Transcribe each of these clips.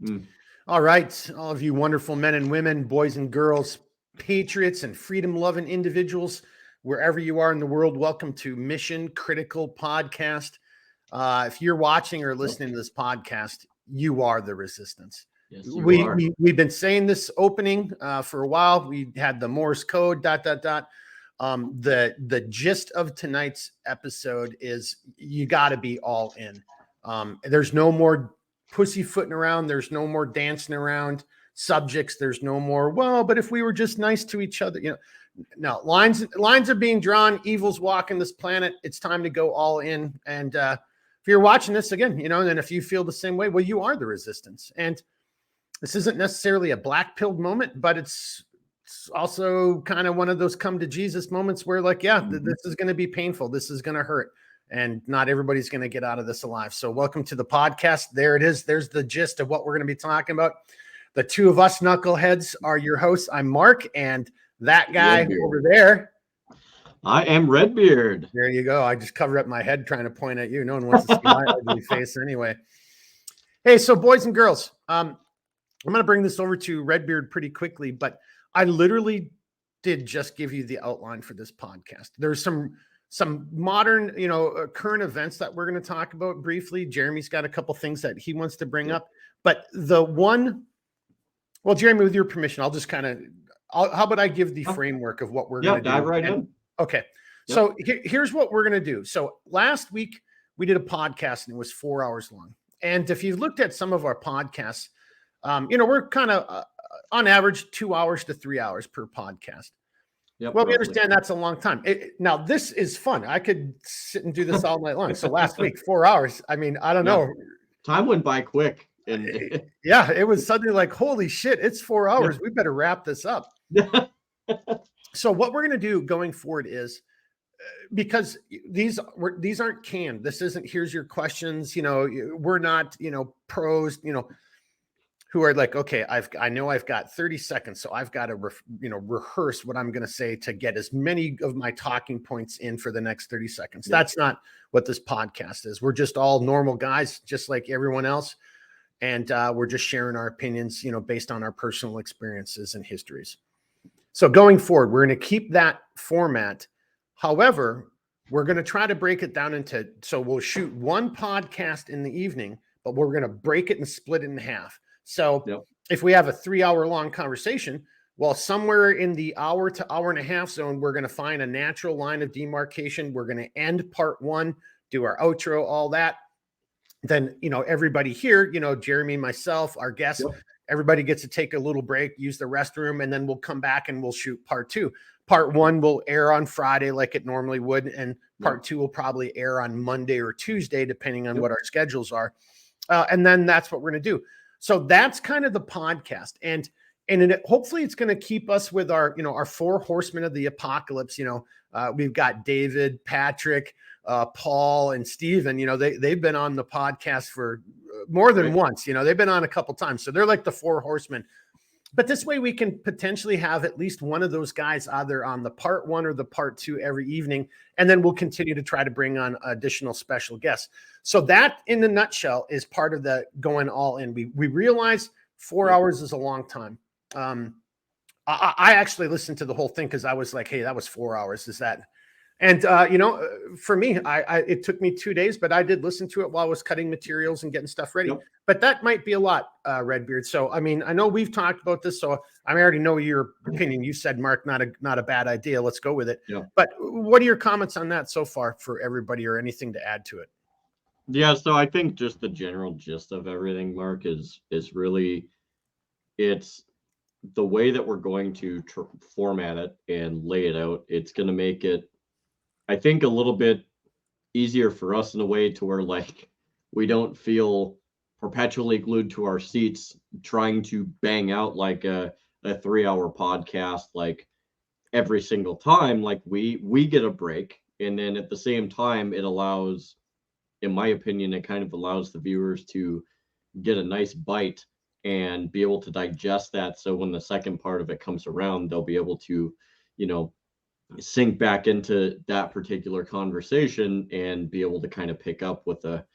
Mm. All right, all of you wonderful men and women, boys and girls, patriots and freedom-loving individuals, wherever you are in the world, welcome to Mission Critical Podcast. If you're watching or listening to this podcast, you are the resistance. Yes, you are. We've been saying this opening for a while. We had the Morse code, ... The gist of tonight's episode is you got to be all in. There's no more pussyfooting around. There's no more dancing around subjects. There's no more, well, but if we were just nice to each other, no, lines are being drawn. Evil's walking this planet. It's time to go all in. And if you're watching this again, and if you feel the same way, well, you are the resistance. And this isn't necessarily a black-pilled moment, but it's also kind of one of those come to Jesus moments where like, this is going to be painful. This is going to hurt. And not everybody's going to get out of this alive. So welcome to the podcast. There it is. There's the gist of what we're going to be talking about. The two of us knuckleheads are your hosts. I'm Mark, and that guy over there. I am Redbeard. There you go. I just covered up my head trying to point at you. No one wants to see my ugly face anyway. Hey, so boys and girls, I'm going to bring this over to Redbeard pretty quickly, but I literally did just give you the outline for this podcast. There's some modern, current events that we're going to talk about briefly. Jeremy's got a couple things that he wants to bring up, but Jeremy, with your permission, I'll just how about I give the framework of what we're going to do? Dive right in. Okay. Yep. So here's what we're going to do. So last week we did a podcast and it was 4 hours long. And if you've looked at some of our podcasts, we're kind of on average 2 hours to 3 hours per podcast. Yep, well, we understand that's a long time. Now, this is fun. I could sit and do this all night long. So last week, 4 hours. I mean, I don't know. Time went by quick. And it was suddenly like, holy shit, it's 4 hours. We better wrap this up. So what we're going to do going forward is, because these aren't canned. This isn't, here's your questions. We're not, pros, who are like, okay, I know I've got 30 seconds, so I've got to rehearse what I'm going to say to get as many of my talking points in for the next 30 seconds. Yeah. That's not what this podcast is. We're just all normal guys, just like everyone else, and we're just sharing our opinions, based on our personal experiences and histories. So going forward, we're going to keep that format. However, we're going to try to break it down so we'll shoot one podcast in the evening, but we're going to break it and split it in half. So if we have a 3 hour long conversation, well, somewhere in the hour to hour and a half zone, we're going to find a natural line of demarcation. We're going to end part one, do our outro, all that. Then, everybody here, Jeremy, myself, our guests, everybody gets to take a little break, use the restroom, and then we'll come back and we'll shoot part two. Part one will air on Friday like it normally would. And part two will probably air on Monday or Tuesday, depending on what our schedules are. And then that's what we're going to do. So that's kind of the podcast. And hopefully it's going to keep us with our, our four horsemen of the apocalypse. We've got David, Patrick, Paul, and Steven. They've been on the podcast for more than once. They've been on a couple times. So they're like the four horsemen. But this way we can potentially have at least one of those guys either on the part one or the part two every evening. And then we'll continue to try to bring on additional special guests. So that in a nutshell is part of the going all in. We realize 4 hours is a long time. I actually listened to the whole thing because I was like, hey, that was 4 hours. Is that? And, for me, it took me 2 days, but I did listen to it while I was cutting materials and getting stuff ready. But that might be a lot, Redbeard. So, I mean, I know we've talked about this, so I already know your opinion. You said, Mark, not a bad idea. Let's go with it. Yeah. But what are your comments on that so far for everybody, or anything to add to it? Yeah, so I think just the general gist of everything, Mark, is really, it's the way that we're going to format it and lay it out. It's going to make it, I think, a little bit easier for us in a way to where, like, we don't feel perpetually glued to our seats trying to bang out like a 3 hour podcast, like every single time. Like we get a break, and then at the same time, it allows, in my opinion, it kind of allows the viewers to get a nice bite and be able to digest that. So when the second part of it comes around, they'll be able to, sink back into that particular conversation and be able to kind of pick up with a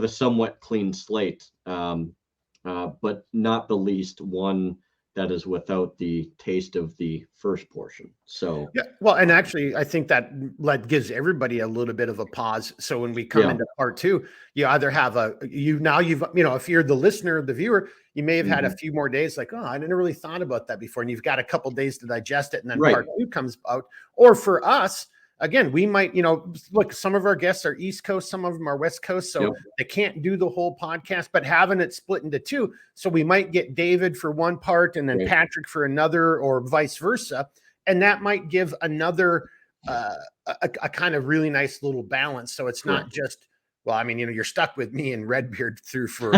somewhat clean slate. but not the least one that is without the taste of the first portion. So yeah, well, and actually, I think that gives everybody a little bit of a pause. So when we come into part two, you either have if you're the listener, the viewer, you may have had a few more days like, oh, I didn't really thought about that before, and you've got a couple days to digest it, and then part two comes out. Or for us, again, we might, look, some of our guests are East Coast, some of them are West Coast, so they can't do the whole podcast, but having it split into two, so we might get David for one part and then Patrick for another, or vice versa. And that might give another a kind of really nice little balance. So it's not just, well, I mean, you're stuck with me and Redbeard through for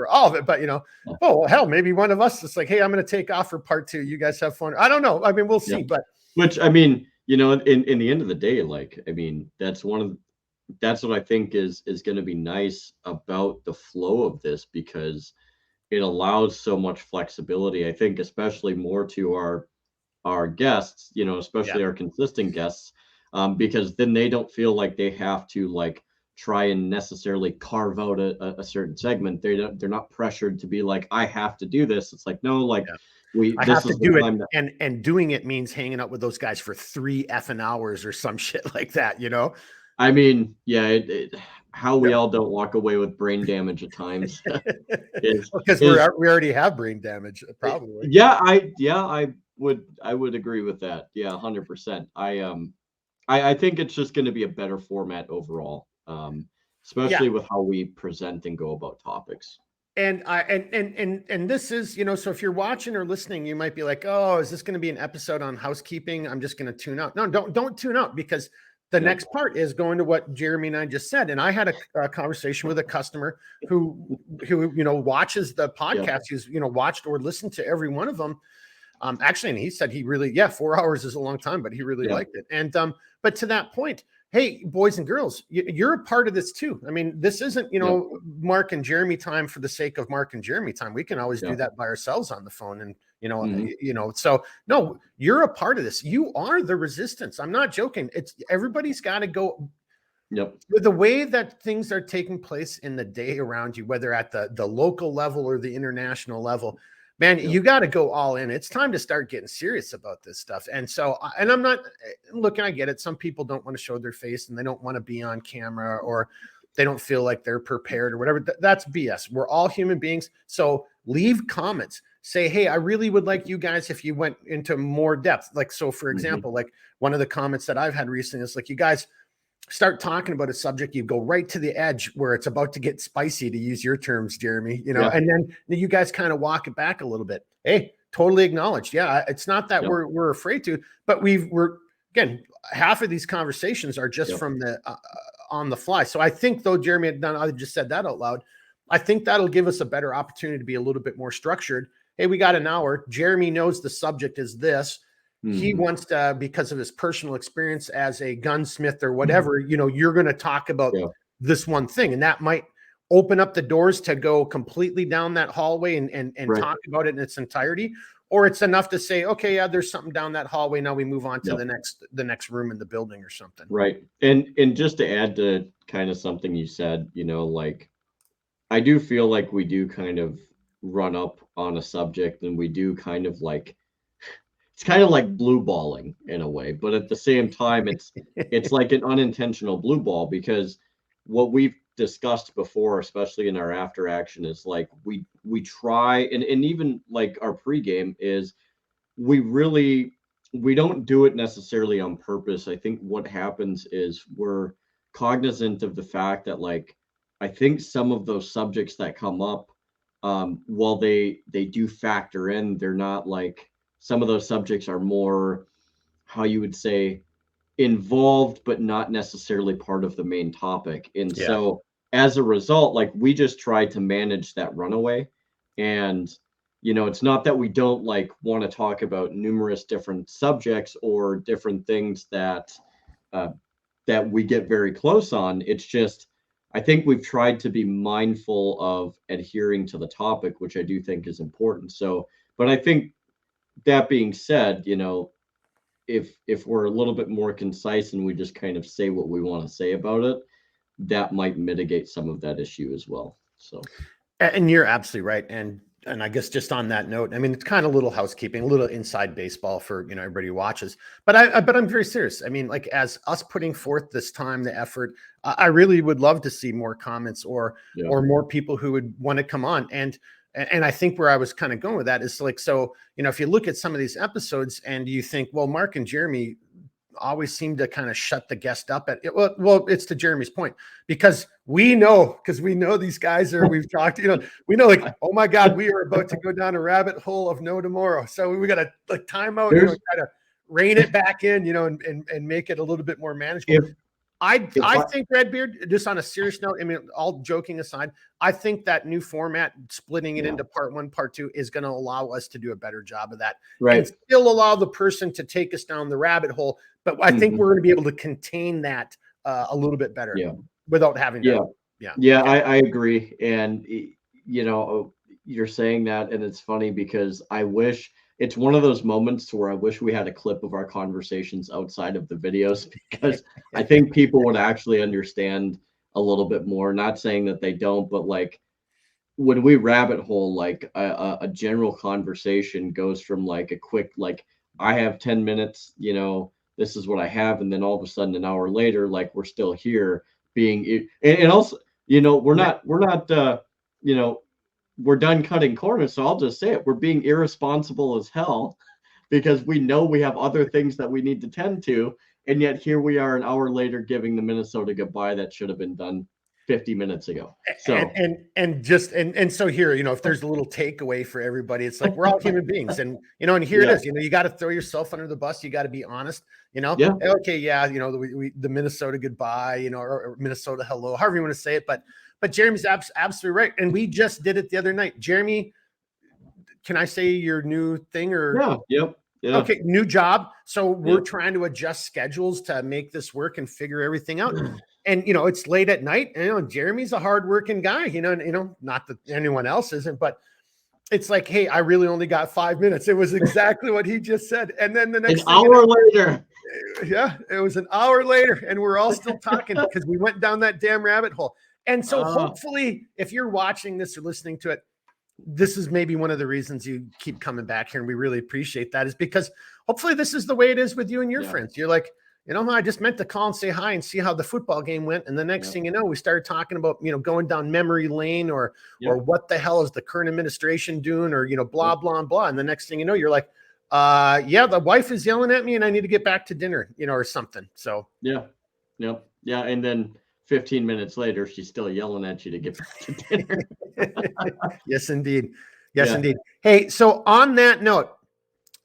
all of it, but oh, well, hell, maybe one of us is like, hey, I'm going to take off for part two. You guys have fun. I don't know. I mean, we'll see. But which, I mean, in the end of the day, like, I mean, that's what I think is going to be nice about the flow of this, because it allows so much flexibility. I think especially more to our guests, especially our consistent guests, because then they don't feel like they have to like try and necessarily carve out a certain segment. They're not pressured to be like, I have to do this. It's like, no, like I have to do it, and doing it means hanging out with those guys for 3 effing hours or some shit like that, I mean, yeah, how we all don't walk away with brain damage at times. Because we already have brain damage, probably. I would agree with that. Yeah, 100%. I think it's just going to be a better format overall, especially with how we present and go about topics. And this is, so if you're watching or listening, you might be like, oh, is this going to be an episode on housekeeping? I'm just going to tune out. No, don't tune out, because the next part is going to what Jeremy and I just said. And I had a conversation with a customer who watches the podcast. He's, watched or listened to every one of them. Actually, and he said he really, 4 hours is a long time, but he really liked it. And, but to that point, hey, boys and girls, you're a part of this too. I mean, this isn't, Mark and Jeremy time for the sake of Mark and Jeremy time. We can always do that by ourselves on the phone. And, so no, you're a part of this. You are the resistance. I'm not joking. Everybody's got to go. With the way that things are taking place in the day around you, whether at the local level or the international level, man, you got to go all in. It's time to start getting serious about this stuff. And so, and I'm not looking, I get it. Some people don't want to show their face and they don't want to be on camera, or they don't feel like they're prepared or whatever. That's BS. We're all human beings. So leave comments. Say, hey, I really would like you guys, if you went into more depth. Like, so for example, like one of the comments that I've had recently is like, you guys start talking about a subject, you go right to the edge where it's about to get spicy, to use your terms, Jeremy, and then you guys kind of walk it back a little bit. Hey, totally acknowledged. Yeah. It's not that we're afraid to, but we're again, half of these conversations are just from the, on the fly. So I think, though, Jeremy, I just said that out loud, I think that'll give us a better opportunity to be a little bit more structured. Hey, we got an hour. Jeremy knows the subject is this. He wants to, because of his personal experience as a gunsmith or whatever, you're going to talk about this one thing, and that might open up the doors to go completely down that hallway and talk about it in its entirety. Or it's enough to say, okay, yeah, there's something down that hallway. Now we move on to the next room in the building or something. Right. And just to add to kind of something you said, like, I do feel like we do kind of run up on a subject, and we do kind of like, it's kind of like blue balling in a way, but at the same time, it's like an unintentional blue ball, because what we've discussed before, especially in our after action, is like we try, and even like our pregame is we don't do it necessarily on purpose. I think what happens is we're cognizant of the fact that, like, I think some of those subjects that come up, while they do factor in, they're not like, some of those subjects are more, how you would say, involved, but not necessarily part of the main topic. And so as a result, like, we just try to manage that runaway. And, it's not that we don't like want to talk about numerous different subjects or different things that we get very close on. It's just, I think we've tried to be mindful of adhering to the topic, which I do think is important. So, but I think, that being said, if we're a little bit more concise and we just kind of say what we want to say about it, that might mitigate some of that issue as well. So, and you're absolutely right. And And I guess just on that note, I mean, it's kind of a little housekeeping, a little inside baseball for, everybody who watches, but I'm very serious. I mean, like, as us putting forth this time, the effort, I really would love to see more comments or more people who would want to come on. And I think where I was kind of going with that is like, so, if you look at some of these episodes and you think, well, Mark and Jeremy always seem to kind of shut the guest up at it. Well, it's to Jeremy's point, because we know these guys are, we've talked, we know, like, oh my God, we are about to go down a rabbit hole of no tomorrow. So we got to like time out, try to rein it back in, and make it a little bit more manageable. I think, Redbeard, just on a serious note, I mean, all joking aside, I think that new format, splitting it into part 1, part 2, is going to allow us to do a better job of that, and still allow the person to take us down the rabbit hole. But I think we're going to be able to contain that a little bit better without having to. I agree. And, you're saying that, and it's funny because I wish it's one of those moments to where I wish we had a clip of our conversations outside of the videos, because I think people would actually understand a little bit more. Not saying that they don't, but like when we rabbit hole, like a general conversation goes from like a quick, like, I have 10 minutes, this is what I have. And then all of a sudden, an hour later, like, we're still here being, and also, we're not, we're done cutting corners. So I'll just say it. We're being irresponsible as hell because we know we have other things that we need to tend to. And yet here we are an hour later giving the Minnesota goodbye that should have been done 50 minutes ago. So and so here, if there's a little takeaway for everybody, it's like, we're all human beings, and and here it is. You got to throw yourself under the bus. You got to be honest. Okay, the Minnesota goodbye, or Minnesota hello, however you want to say it, but Jeremy's absolutely right, and we just did it the other night. Jeremy, can I say your new thing or? Yeah. Okay, new job. So we're trying to adjust schedules to make this work and figure everything out. And it's late at night. And Jeremy's a hardworking guy. Not that anyone else isn't, but it's like, hey, I really only got 5 minutes. It was exactly what he just said. And then the next hour later. Yeah, it was an hour later, and we're all still talking because we went down that damn rabbit hole. And so hopefully, if you're watching this or listening to it, this is maybe one of the reasons you keep coming back here, and we really appreciate that, is because hopefully this is the way it is with you and your friends. You're like, I just meant to call and say hi and see how the football game went. And the next thing you know, we started talking about, going down memory lane or what the hell is the current administration doing, or, blah, blah, blah. And the next thing you know, you're like, the wife is yelling at me and I need to get back to dinner, or something. So, Yeah. And then 15 minutes later, she's still yelling at you to get back to dinner. Yes, indeed. Indeed. Hey, so on that note,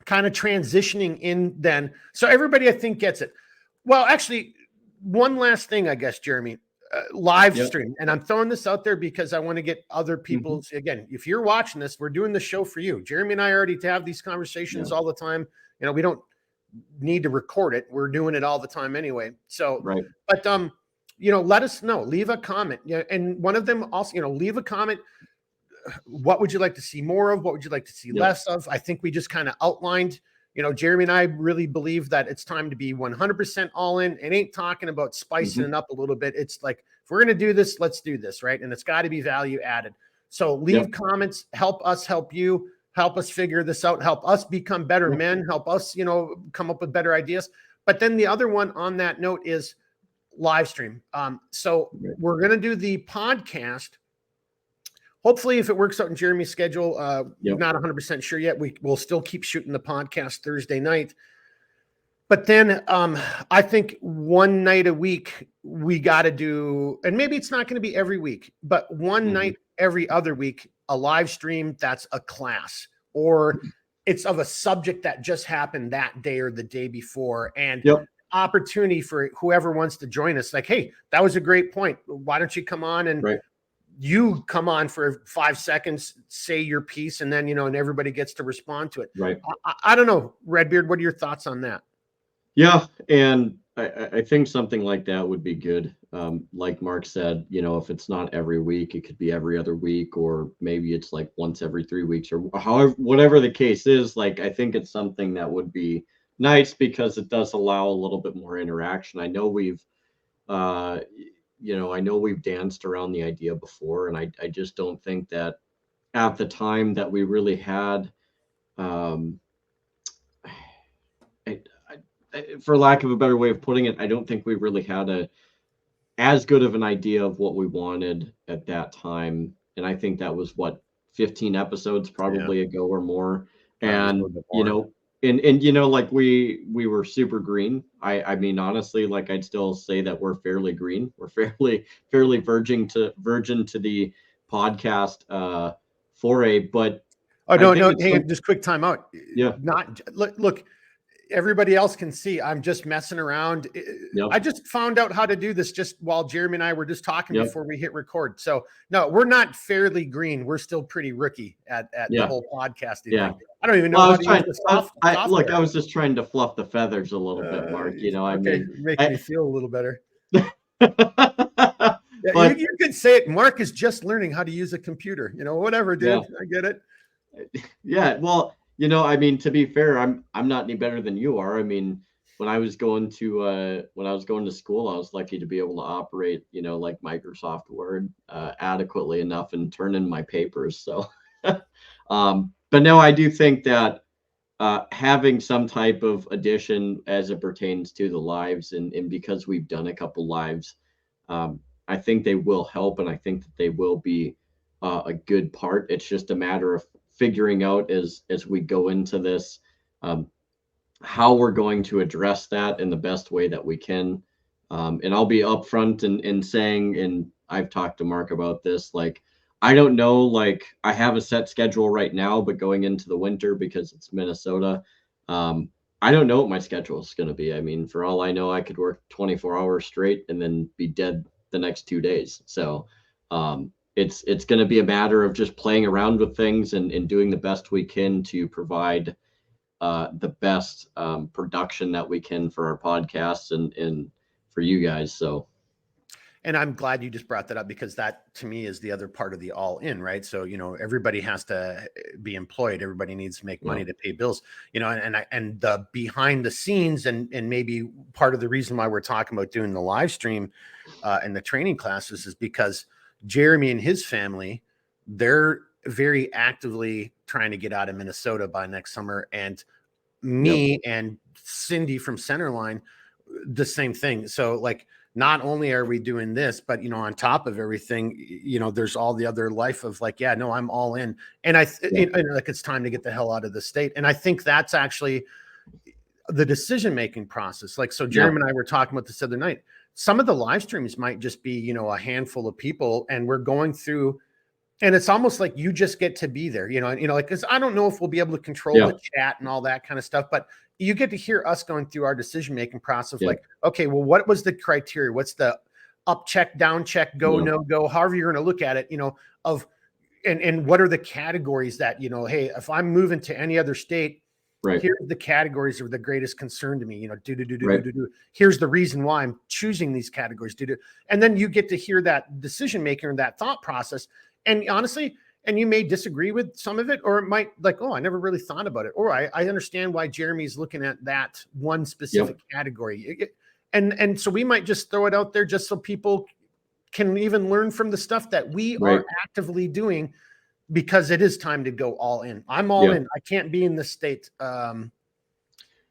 kind of transitioning in then. So everybody, I think, gets it. Well, actually, one last thing, I guess, Jeremy, live stream. And I'm throwing this out there because I want to get other people's, again, if you're watching this, we're doing the show for you. Jeremy and I already have these conversations all the time. We don't need to record it. We're doing it all the time anyway. So, but, let us know, leave a comment. And one of them also, leave a comment. What would you like to see more of? What would you like to see less of? I think we just kind of outlined, Jeremy and I really believe that it's time to be 100% all in. It ain't talking about spicing it up a little bit. It's like, if we're going to do this, let's do this. Right. And it's got to be value added. So leave comments, help us help you, help us figure this out, help us become better men, help us, come up with better ideas. But then the other one on that note is live stream. So we're going to do the podcast. Hopefully, if it works out in Jeremy's schedule, we're not 100% sure yet. We'll still keep shooting the podcast Thursday night. But then I think one night a week we got to do, and maybe it's not going to be every week, but one night every other week, a live stream that's a class, or it's of a subject that just happened that day or the day before. And opportunity for whoever wants to join us. Like, hey, that was a great point. Why don't you come on and you come on for 5 seconds, say your piece, and then, and everybody gets to respond to it. Right. I don't know, Redbeard, what are your thoughts on that? Yeah. And I think something like that would be good. Like Mark said, if it's not every week, it could be every other week, or maybe it's like once every 3 weeks, or however, whatever the case is. Like, I think it's something that would be nice because it does allow a little bit more interaction. I know we've danced around the idea before, and I just don't think that at the time that we really had, I, for lack of a better way of putting it, I don't think we really had as good of an idea of what we wanted at that time. And I think that was what, 15 episodes Yeah, probably ago or more. probably was a And, little bit more. like we were super green. I mean, honestly, like I'd still say that we're fairly green. We're fairly virgin to the podcast foray, but Oh I no, think no, it's hang on, just quick time out. yeah, Not look, everybody else can see I'm just messing around. I yep, just found out how to do this just while Jeremy and I were just talking yep, before we hit record. So no, we're not fairly green. We're still pretty rookie at the yeah, whole podcasting yeah. thing. I don't even know Well, I how was to use trying. the Look, I software. was just trying to fluff the feathers a little bit, Mark. I Okay, mean, making me I, feel a little better. Yeah, but you could say it. Mark is just learning how to use a computer. Whatever, yeah, dude. I get it. yeah. Well, I mean, to be fair, I'm not any better than you are. I mean, when I was going to school, I was lucky to be able to operate, like Microsoft Word adequately enough and turn in my papers. So, but no, I do think that having some type of addition as it pertains to the lives, and because we've done a couple lives, I think they will help, and I think that they will be a good part. It's just a matter of figuring out as we go into this, um, how we're going to address that in the best way that we can. And I'll be upfront and saying, and I've talked to Mark about this, like, I don't know, like, I have a set schedule right now, but going into the winter because it's Minnesota, I don't know what my schedule is going to be. I mean, for all I know, I could work 24 hours straight and then be dead the next 2 days. So it's going to be a matter of just playing around with things and doing the best we can to provide the best production that we can for our podcasts and for you guys. So And I'm glad you just brought that up because that to me is the other part of the all in, right? So, everybody has to be employed. Everybody needs to make yeah, money to pay bills, and the behind the scenes and maybe part of the reason why we're talking about doing the live stream and the training classes is because Jeremy and his family, they're very actively trying to get out of Minnesota by next summer. And yep, me and Cindy from Centerline, the same thing. So like, not only are we doing this, but on top of everything, there's all the other life of like, yeah, no, I'm all in. And yeah, like it's time to get the hell out of the state. And I think that's actually the decision-making process. Like, so yeah, Jeremy and I were talking about this other night. Some of the live streams might just be, a handful of people, and we're going through, and it's almost like you just get to be there, like, because I don't know if we'll be able to control yeah, the chat and all that kind of stuff, but you get to hear us going through our decision-making process. yeah, Like, okay, well, what was the criteria? What's the up check, down check, go, yeah, no go, however you're going to look at it, of, and what are the categories that, hey, if I'm moving to any other state, right, here's the categories of the greatest concern to me, right, here's the reason why I'm choosing these categories, and then you get to hear that decision maker and that thought process. And honestly, and you may disagree with some of it, or it might like, oh, I never really thought about it, or I understand why Jeremy's looking at that one yep, specific category. And so we might just throw it out there just so people can even learn from the stuff that we right, are actively doing, because it is time to go all in. I'm all yeah. in. I can't be in this state. God,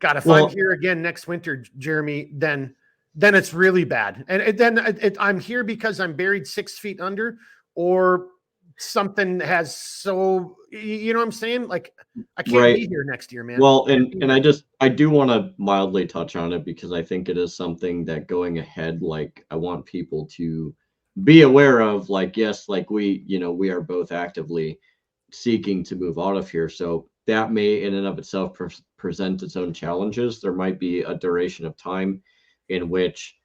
if I'm Well, here again next winter, Jeremy, then it's really bad. And then I'm here because I'm buried 6 feet under, or something has so, you know what I'm saying? Like, I can't right. be here next year, man. Well, Can't be and here. I do want to mildly touch on it because I think it is something that going ahead, like I want people to be aware of. Like, yes, like we are both actively seeking to move out of here. So that may in and of itself present its own challenges. There might be a duration of time in which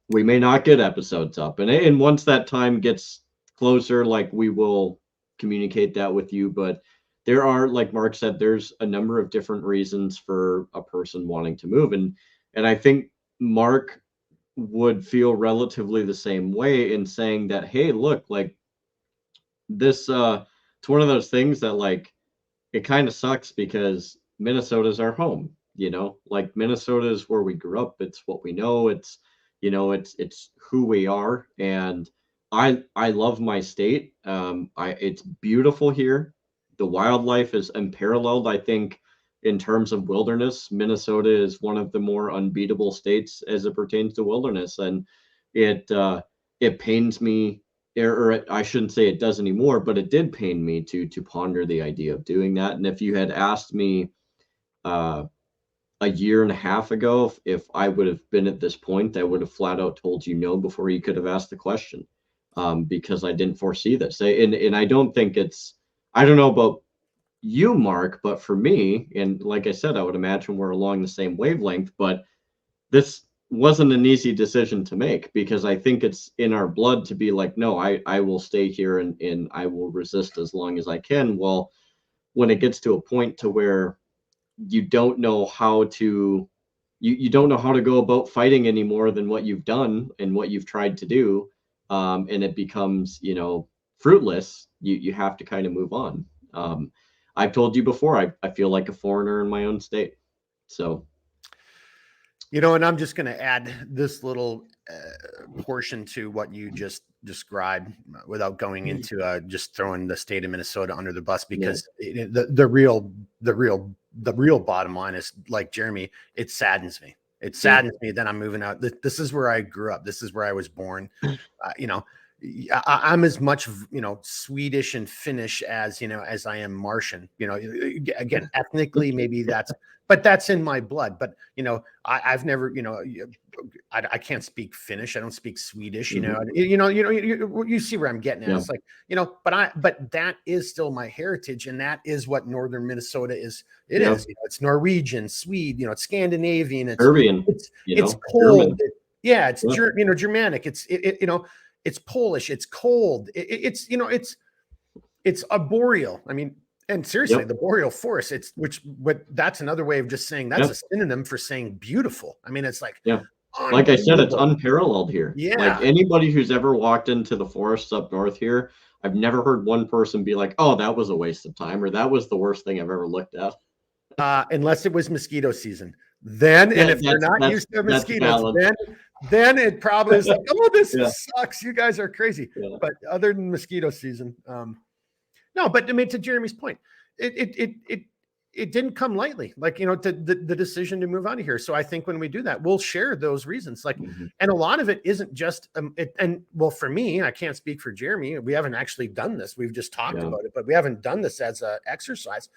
we may not get episodes up. And once that time gets closer, like we will communicate that with you. But there are, like Mark said, there's a number of different reasons for a person wanting to move. And I think Mark would feel relatively the same way in saying that, hey, look, like this it's one of those things that like it kind of sucks because Minnesota's our home, like Minnesota is where we grew up. It's what we know. It's, it's who we are. And I love my state. It's beautiful here. The wildlife is unparalleled. I think in terms of wilderness, Minnesota is one of the more unbeatable states as it pertains to wilderness, and it it pains me, I shouldn't say it does anymore, but it did pain me to ponder the idea of doing that. And if you had asked me uh, a year and a half ago, if I would have been at this point, I would have flat out told you no before you could have asked the question, because I didn't foresee this. And I don't think it's, I don't know about you, Mark, but for me, and like I said, I would imagine we're along the same wavelength, but this wasn't an easy decision to make because I think it's in our blood to be like, no, I will stay here and I will resist as long as I can. Well, when it gets to a point to where you don't know how to you don't know how to go about fighting any more than what you've done and what you've tried to do, and it becomes, fruitless. You have to kind of move on. I've told you before, I feel like a foreigner in my own state. So And I'm just going to add this little portion to what you just described without going into just throwing the state of Minnesota under the bus, because the real bottom line is, like Jeremy, it saddens me. It saddens me that I'm moving out. This is where I grew up. This is where I was born. I'm as much, Swedish and Finnish as I am Martian. Again, ethnically, maybe but that's in my blood. But I've never, I can't speak Finnish. I don't speak Swedish. You see where I'm getting at. It's like, but that is still my heritage, and that is what northern Minnesota is. It is. It's Norwegian, Swede. It's Scandinavian. It's Serbian. It's cold. It's Germanic. It's Polish. It's cold. It's arboreal. I mean, and seriously, the boreal forest. That's another way of just saying that's a synonym for saying beautiful. I mean, it's like, like I said, it's unparalleled here. Yeah. Like anybody who's ever walked into the forests up north here, I've never heard one person be like, "Oh, that was a waste of time," or "That was the worst thing I've ever looked at." Unless it was mosquito season. Then, and if they're not used to mosquitoes, then it probably is like, "Oh, this sucks. You guys are crazy." But other than mosquito season, no. But I mean, to Jeremy's point, it didn't come lightly. Like, the decision to move out of here. So I think when we do that, we'll share those reasons. Like, and a lot of it isn't just for me, I can't speak for Jeremy. We haven't actually done this. We've just talked about it, but we haven't done this as an exercise.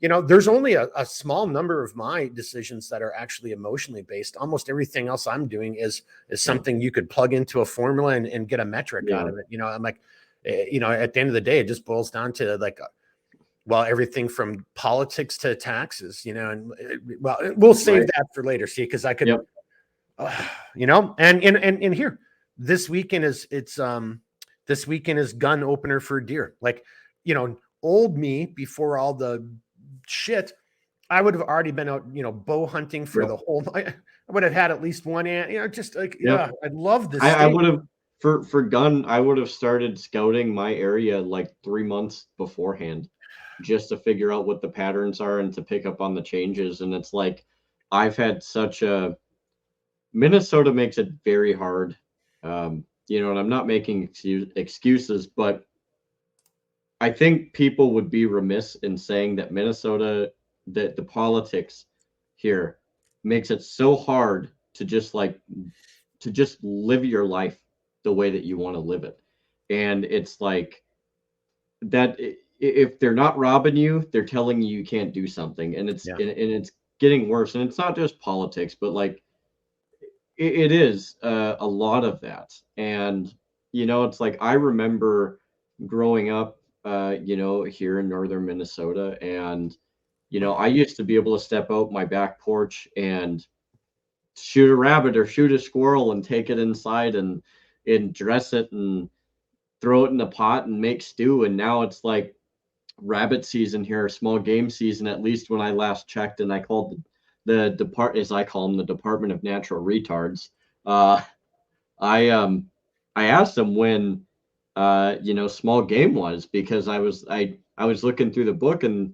There's only a small number of my decisions that are actually emotionally based. Almost everything else I'm doing is something you could plug into a formula and get a metric out of it. I'm like, at the end of the day, it just boils down to like, everything from politics to taxes, and we'll save that for later. See, because I could, and here, this weekend is gun opener for deer. Like, old me, before all the shit, I would have already been out, bow hunting for the whole night. I would have had at least one just like, I love this. I would have, for gun, I would have started scouting my area like 3 months beforehand, just to figure out what the patterns are and to pick up on the changes. And it's like, I've had Minnesota makes it very hard. And I'm not making excuses, but I think people would be remiss in saying that Minnesota, that the politics here makes it so hard to just live your life the way that you want to live it. And it's like that, if they're not robbing you, they're telling you can't do something. And it's getting worse. And it's not just politics, but like it is a lot of that. And it's like, I remember growing up here in northern Minnesota, and I used to be able to step out my back porch and shoot a rabbit or shoot a squirrel and take it inside and dress it and throw it in a pot and make stew. And now it's like rabbit season here, small game season, at least when I last checked. And I called as I call them, the Department of Natural Retards. I asked them when small game was, because I was looking through the book, and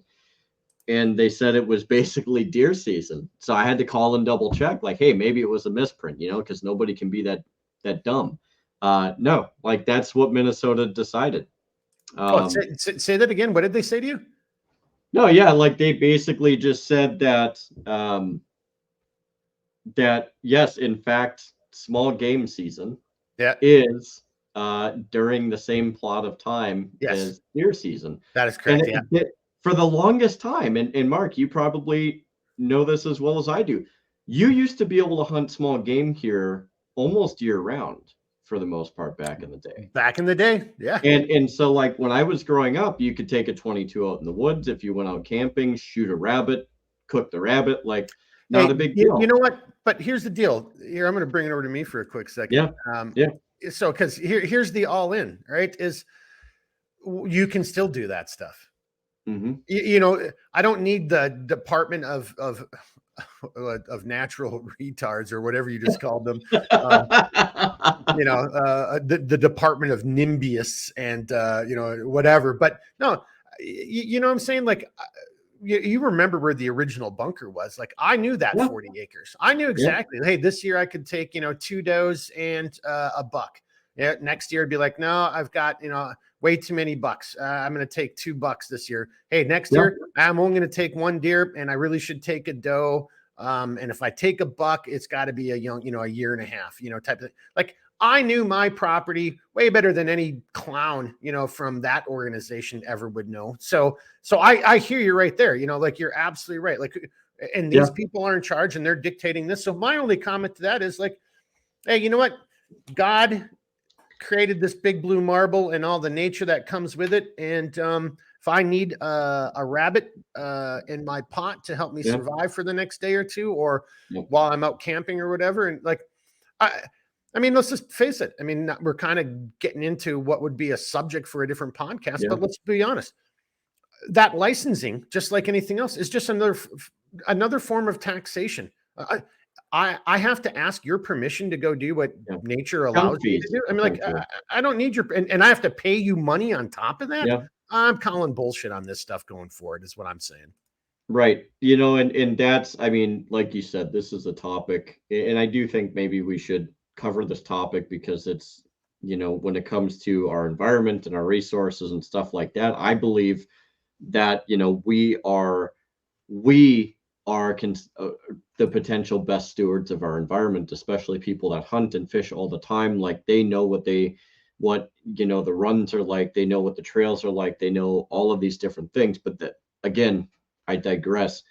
they said it was basically deer season. So I had to call and double check, like, hey, maybe it was a misprint, because nobody can be that dumb. No, like that's what Minnesota decided. Oh, say that again. What did they say to you? No, yeah, like they basically just said that that yes, in fact, small game season Yeah. is during the same plot of time Yes, as deer season. that is And correct. Yeah. for the longest time, and Mark, you probably know this as well as I do, you used to be able to hunt small game here almost year round for the most part back in the day. Back in the day. Yeah. And so like when I was growing up, you could take a 22 out in the woods if you went out camping, shoot a rabbit, cook the rabbit, like not Hey, a big you deal. know what? But here's the deal. Here, I'm going to bring it over to me for a quick second. Yeah. Yeah. So, because here's the all in, right? Is you can still do that stuff. Mm-hmm. You know, I don't need the Department of Natural Retards or whatever you just called them. You know, the Department of Nimbius and you know, whatever. But no, you know what I'm saying? Like, you remember where the original bunker was. Like, I knew that Yeah. 40 acres. I knew exactly. Hey, this year I could take, you know, 2 does and a buck. Yeah, next year it'd be like, no, I've got, you know, way too many bucks. I'm going to take 2 bucks this year. Hey, next year I'm only going to take 1 deer, and I really should take a doe. And if I take a buck, it's got to be a young, you know, a year and a half, you know, type of thing. Like, I knew my property way better than any clown, you know, from that organization ever would know. So I hear you right there. You know, like, you're absolutely right. Like, and these people are in charge and they're dictating this. So my only comment to that is like, hey, you know what? God created this big blue marble and all the nature that comes with it. And if I need a rabbit in my pot to help me survive for the next day or two, or while I'm out camping or whatever, and like, I mean, let's just face it. I mean, we're kind of getting into what would be a subject for a different podcast, but let's be honest. That licensing, just like anything else, is just another form of taxation. I have to ask your permission to go do what nature allows me to do. I mean, like, I don't need your, and I have to pay you money on top of that. Yeah. I'm calling bullshit on this stuff going forward, is what I'm saying. Right. You know, and that's, I mean, like you said, this is a topic, and I do think maybe we should cover this topic because it's, you know, when it comes to our environment and our resources and stuff like that, I believe that, you know, we are the potential best stewards of our environment, especially people that hunt and fish all the time. Like, they know what you know, the runs are like, they know what the trails are like, they know all of these different things. But that, again, I digress.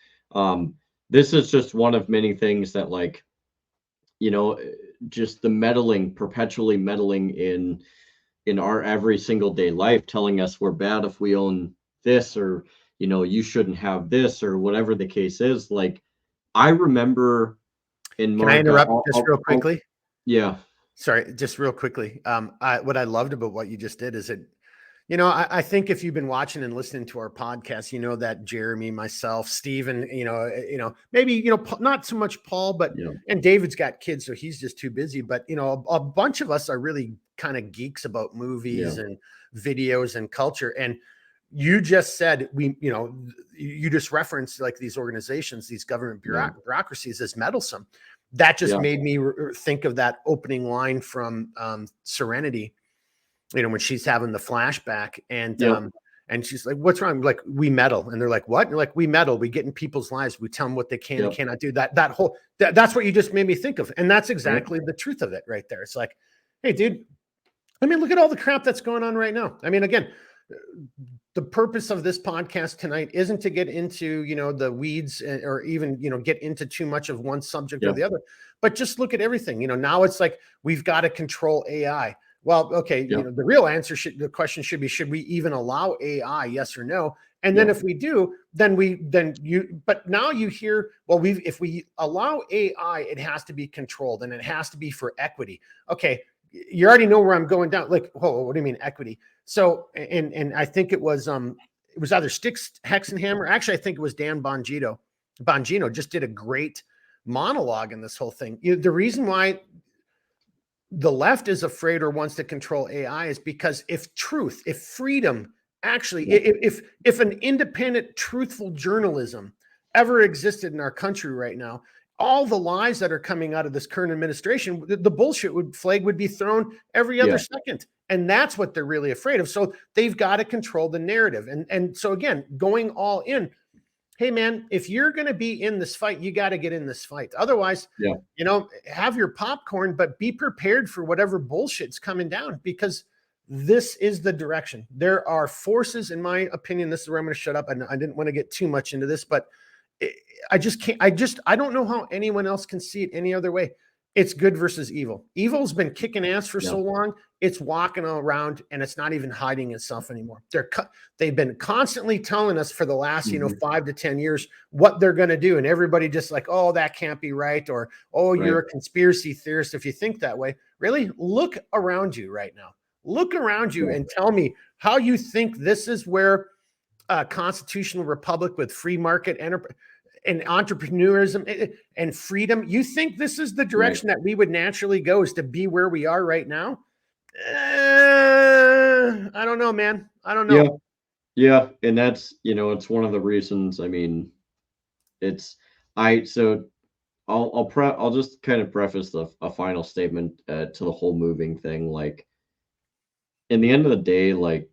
This is just one of many things that, like, you know, just the meddling, perpetually meddling in our every single day life, telling us we're bad if we own this, or, you know, you shouldn't have this, or whatever the case is. Like, I remember in Can I interrupt just real quickly? Yeah. Sorry, just real quickly. What I loved about what you just did is it, you know, I think if you've been watching and listening to our podcast, you know that Jeremy, myself, Steven, you know, maybe, you know, not so much Paul, but, and David's got kids, so he's just too busy. But, you know, a bunch of us are really kind of geeks about movies and videos and culture. And you just said, you know, you just referenced like these organizations, these government bureaucracies as meddlesome. That just made me think of that opening line from Serenity, you know, when she's having the flashback and she's like, what's wrong? Like, we meddle. And they're like, what? And like, we meddle. We get in people's lives. We tell them what they can and cannot do. That's what you just made me think of. And that's exactly the truth of it right there. It's like, hey, dude, I mean, look at all the crap that's going on right now. I mean, again, the purpose of this podcast tonight isn't to get into, you know, the weeds or even, you know, get into too much of one subject or the other, but just look at everything. You know, now it's like, we've got to control AI. Well, okay, you know, the real answer the question should be, should we even allow AI? Yes or no? And then if we do, but now you hear, well, if we allow AI, it has to be controlled and it has to be for equity. Okay, you already know where I'm going down. Like, oh, what do you mean equity? So, and I think it was either Styx Hexenhammer. Actually, I think it was Dan Bongino. Bongino just did a great monologue in this whole thing. The reason why the left is afraid or wants to control AI is because if freedom, actually, if an independent, truthful journalism ever existed in our country right now, all the lies that are coming out of this current administration, the bullshit flag would be thrown every other Yeah. second. And that's what they're really afraid of. So they've got to control the narrative. And so again, going all in, hey man, if you're going to be in this fight, you got to get in this fight. Otherwise, Yeah. you know, have your popcorn, but be prepared for whatever bullshit's coming down, because this is the direction. There are forces, in my opinion, this is where I'm going to shut up. And I didn't want to get too much into this, but I just can't, I don't know how anyone else can see it any other way. It's good versus evil. Evil's been kicking ass for so long. It's walking around and it's not even hiding itself anymore. They've been constantly telling us for the last, 5 to 10 years what they're going to do. And everybody just like, oh, that can't be right. Or, oh, you're a conspiracy theorist if you think that way. Really? Look around you right now. Look around you and tell me how you think this is where a constitutional republic with free market and entrepreneurism and freedom. You think this is the direction that we would naturally go, is to be where we are right now? I don't know, man. I don't know. Yeah. And that's, it's one of the reasons, I mean, I'll just kind of preface a final statement to the whole moving thing. Like, in the end of the day, like,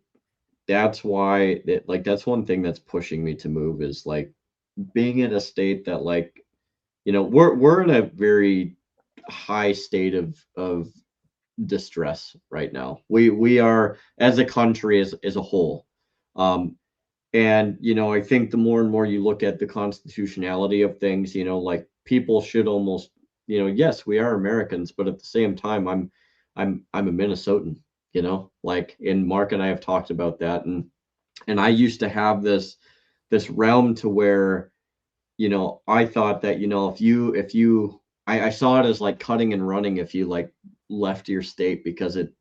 that's why that's one thing that's pushing me to move, is like being in a state that, like, we're in a very high state of distress right now. We are, as a country, as a whole. And I think the more and more you look at the constitutionality of things, like, people should almost, yes, we are Americans, but at the same time, I'm a Minnesotan, like, and Mark and I have talked about that, and I used to have this realm to where, I thought that, if you I saw it as like cutting and running if you like left your state because it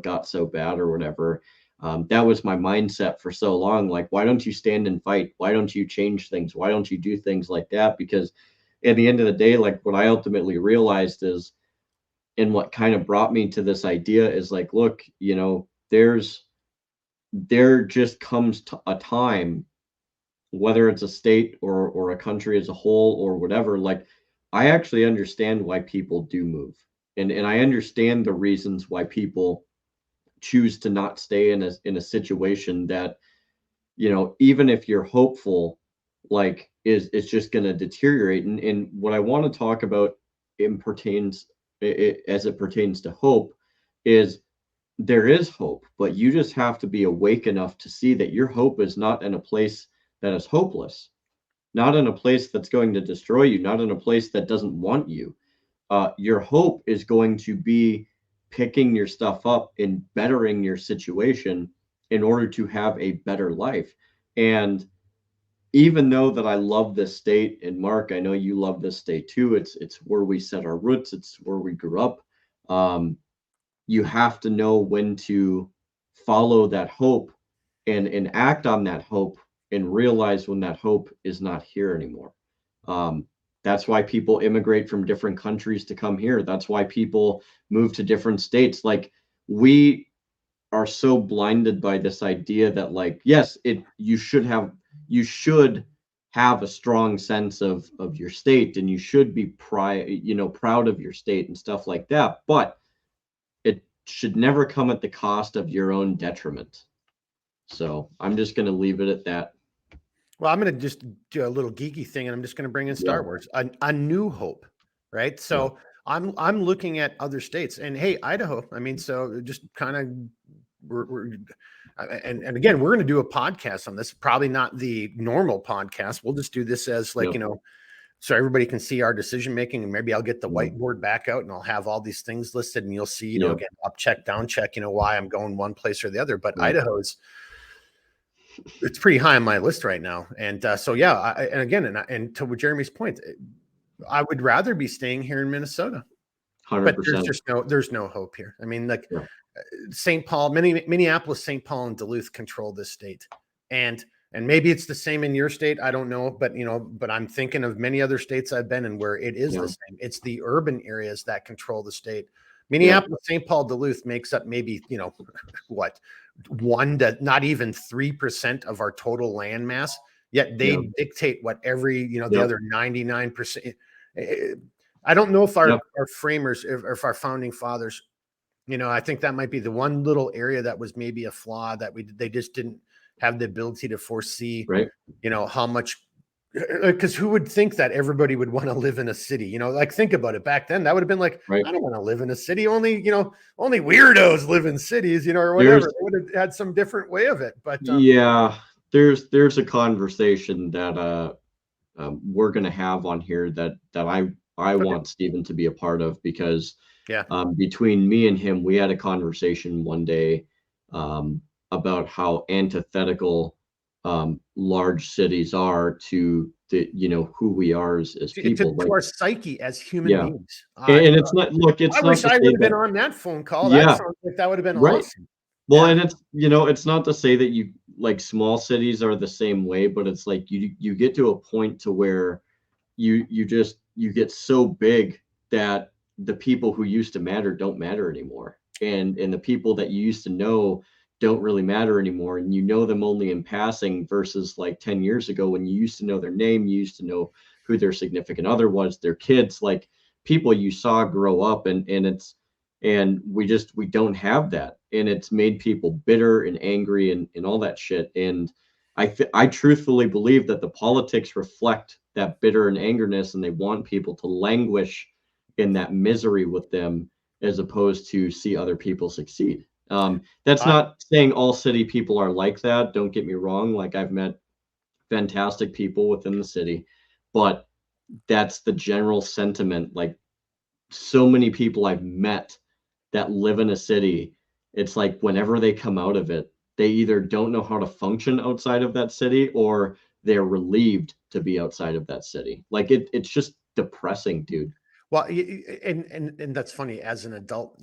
got so bad or whatever. That was my mindset for so long. Like, why don't you stand and fight? Why don't you change things? Why don't you do things like that? Because at the end of the day, like, what I ultimately realized is, and what kind of brought me to this idea is, like, look, there just comes a time, whether it's a state or a country as a whole or whatever, like, I actually understand why people do move. And I understand the reasons why people choose to not stay in a situation that, even if you're hopeful, like, is just going to deteriorate. And what I want to talk about as it pertains to hope is, there is hope, but you just have to be awake enough to see that your hope is not in a place that is hopeless, not in a place that's going to destroy you, not in a place that doesn't want you. Your hope is going to be picking your stuff up and bettering your situation in order to have a better life. And even though that I love this state, and Mark, I know you love this state too, it's where we set our roots, it's where we grew up. You have to know when to follow that hope and act on that hope, and realize when that hope is not here anymore. That's why people immigrate from different countries to come here. That's why people move to different states. Like, we are so blinded by this idea that, like, yes, you should have a strong sense of your state, and you should be proud of your state and stuff like that. But it should never come at the cost of your own detriment. So I'm just going to leave it at that. Well, I'm going to just do a little geeky thing, and I'm just going to bring in Star Wars, a new hope, right? So I'm looking at other states, and hey, Idaho. I mean, so just kind of and again, we're going to do a podcast on this. Probably not the normal podcast. We'll just do this as like so everybody can see our decision making, and maybe I'll get the whiteboard back out and I'll have all these things listed, and you'll see, again, up check, down check, why I'm going one place or the other. But Idaho's, it's pretty high on my list right now. And so, and again, and to Jeremy's point, I would rather be staying here in Minnesota. 100%. But there's no hope here. I mean, like St. Paul, Minneapolis, St. Paul, and Duluth control this state. And maybe it's the same in your state. I don't know, but but I'm thinking of many other states I've been in where it is the same. It's the urban areas that control the state. Minneapolis, St. Paul, Duluth makes up maybe, what, 1 to not even 3% of our total land mass. Yet they dictate what every, the other 99%. I don't know if Yep. our framers, if our founding fathers, I think that might be the one little area that was maybe a flaw that they just didn't have the ability to foresee, Right. how much, because who would think that everybody would want to live in a city? Like think about it. Back then, that would have been like, Right. I don't want to live in a city. Only weirdos live in cities, or whatever. They would have had some different way of it. But yeah, there's a conversation that we're going to have on here that I okay. want Stephen to be a part of, because Yeah. between me and him, we had a conversation one day about how antithetical large cities are to who we are as people. To our psyche as human Yeah, beings. and it's not, look, I it's not wish to I say would have been that, on that phone call. That yeah, sounds like that would have been right. awesome. Well, Yeah. and it's it's not to say that you like small cities are the same way, but it's like you get to a point to where you get so big that the people who used to matter don't matter anymore, and the people that you used to know don't really matter anymore, and you know them only in passing, versus like 10 years ago when you used to know their name, you used to know who their significant other was, their kids, like people you saw grow up, and we don't have that, and it's made people bitter and angry and all that shit. And I truthfully believe that the politics reflect that bitter and angerness, and they want people to languish in that misery with them, as opposed to see other people succeed. That's I, not saying all city people are like that. Don't get me wrong. Like, I've met fantastic people within the city, but that's the general sentiment. Like, so many people I've met that live in a city, it's like whenever they come out of it, they either don't know how to function outside of that city, or they're relieved to be outside of that city. Like, it's just depressing, dude. well, and that's funny. As an adult,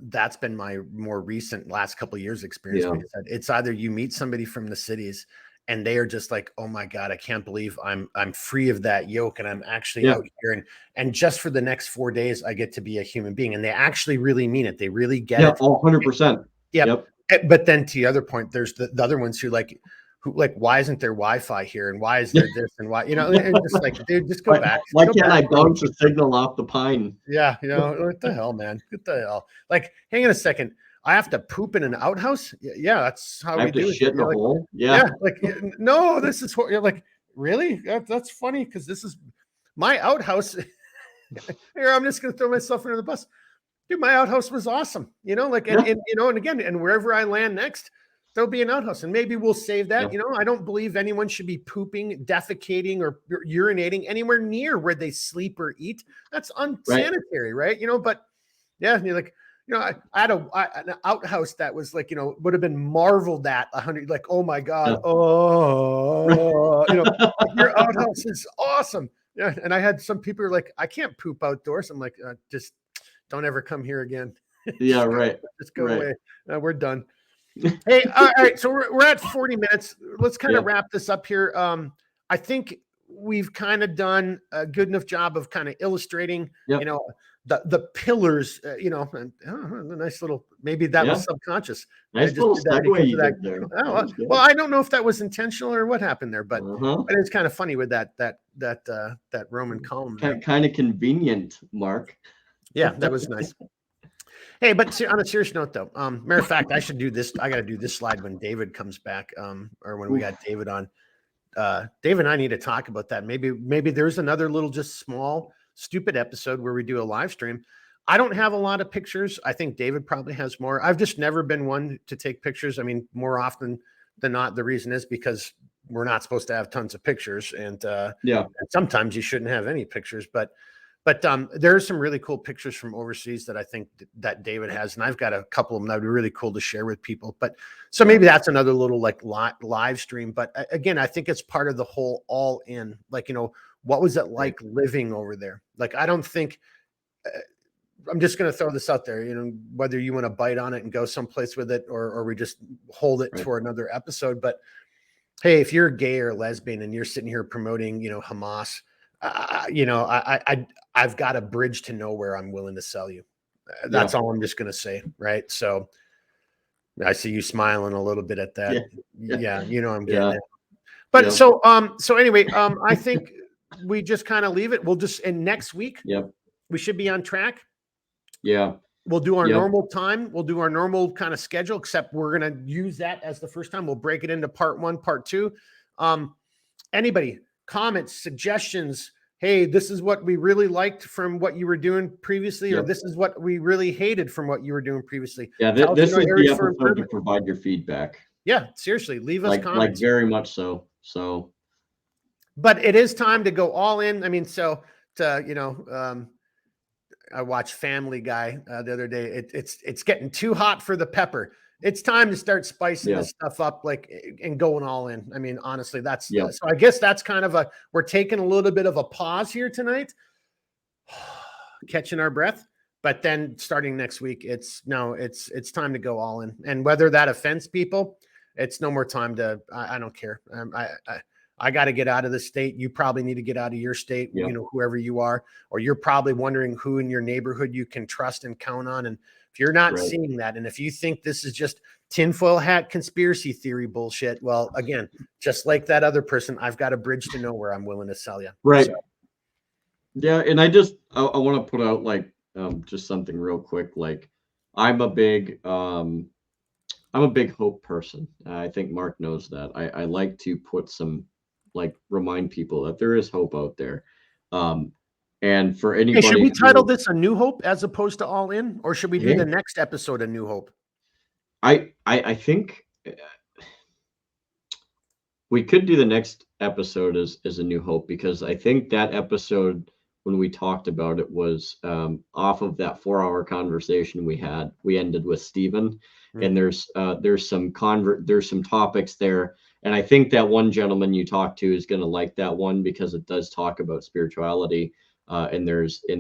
that's been my more recent last couple of years experience. Yeah. Because it's either you meet somebody from the cities, and they are just like, oh my God, I can't believe I'm free of that yoke, and I'm actually Yeah. out here, and just for the next 4 days, I get to be a human being, and they actually really mean it. They really get Yeah. it. 100%. Yep. Yep. But then to the other point, there's the other ones who why isn't there Wi-Fi here? And why is there this? And why, and just like, dude, just go back. Why Go can't back I where you bounce a came from. signal off the pine? Yeah. What the hell, man? What the hell? Like, hang on a second. I have to poop in an outhouse. Yeah. That's how I we have to do it shit here. in a Like, hole. yeah. Yeah. Like, no, this is what you're like, really? That's funny. Cause this is my outhouse. Here, I'm just going to throw myself under the bus. Dude, my outhouse was awesome. Like, Yeah. and again, and wherever I land next, there'll be an outhouse, and maybe we'll save that. Yeah. I don't believe anyone should be pooping, defecating, or urinating anywhere near where they sleep or eat. That's unsanitary, right? But yeah, and you're like, I had an outhouse that was like, would have been marveled at 100, like, oh my God, Yeah. oh, your outhouse is awesome. Yeah, and I had some people who are like, I can't poop outdoors. I'm like, just don't ever come here again. Yeah. Right. Just go Right. away. We're done. Hey, all right. So we're at 40 minutes. Let's kind of Yeah. wrap this up here. I think we've kind of done a good enough job of kind of illustrating, Yep. the pillars, and, a nice little, maybe that was Yeah. subconscious. Nice I just little did that segue because you of that. did there. Oh, That was good. well, I don't know if that was intentional or what happened there, but Uh-huh. it's kind of funny with that Roman column there. Kind of convenient, Mark. Yeah, that was nice. Hey, but on a serious note, though, matter of fact, I should do this. I got to do this slide when David comes back, or when we got David on. Dave and I need to talk about that. Maybe there's another little, just small, stupid episode where we do a live stream. I don't have a lot of pictures. I think David probably has more. I've just never been one to take pictures. I mean, more often than not, the reason is because we're not supposed to have tons of pictures, and sometimes you shouldn't have any pictures. But there are some really cool pictures from overseas that I think that David has, and I've got a couple of them that would be really cool to share with people. But so maybe that's another little like live stream. But again, I think it's part of the whole all in. Like, what was it like living over there? Like, I don't think. I'm just going to throw this out there, whether you want to bite on it and go someplace with it, or we just hold it for another episode. But hey, if you're gay or lesbian and you're sitting here promoting, Hamas, I've got a bridge to nowhere I'm willing to sell you. That's all I'm just going to say. Right. So I see you smiling a little bit at that. Yeah. I'm getting it. But so anyway, I think we just kind of leave it. And next week, Yep. we should be on track. Yeah. We'll do our Yep. normal time. We'll do our normal kind of schedule, except we're going to use that as the first time. We'll break it into part 1, part 2. Anybody, comments, suggestions? Hey, this is what we really liked from what you were doing previously, or this is what we really hated from what you were doing previously. Yeah, this is the episode to provide your feedback. Yeah, seriously, leave us comments. Like very much so. So, but it is time to go all in. I mean, so to I watched Family Guy the other day. It's getting too hot for the pepper. It's time to start spicing this stuff up, and going all in. I mean, honestly, that's so I guess that's kind of we're taking a little bit of a pause here tonight, catching our breath. But then starting next week, it's time to go all in. And whether that offends people, it's no more time to. I don't care. I got to get out of the state. You probably need to get out of your state, whoever you are, or you're probably wondering who in your neighborhood you can trust and count on. And if you're not seeing that, and if you think this is just tinfoil hat conspiracy theory bullshit, well, again, just like that other person, I've got a bridge to nowhere I'm willing to sell you. Right. So. Yeah. And I want to put out just something real quick. Like I'm a big hope person. I think Mark knows that. I like to put remind people that there is hope out there. And for anybody, should we title this A New Hope as opposed to All In, or should we do the next episode A New Hope? I think we could do the next episode as A New Hope, because I think that episode, when we talked about it, was off of that 4-hour conversation we had. We ended with Stephen, and there's some topics there. And I think that one gentleman you talked to is going to like that one, because it does talk about spirituality. And there's a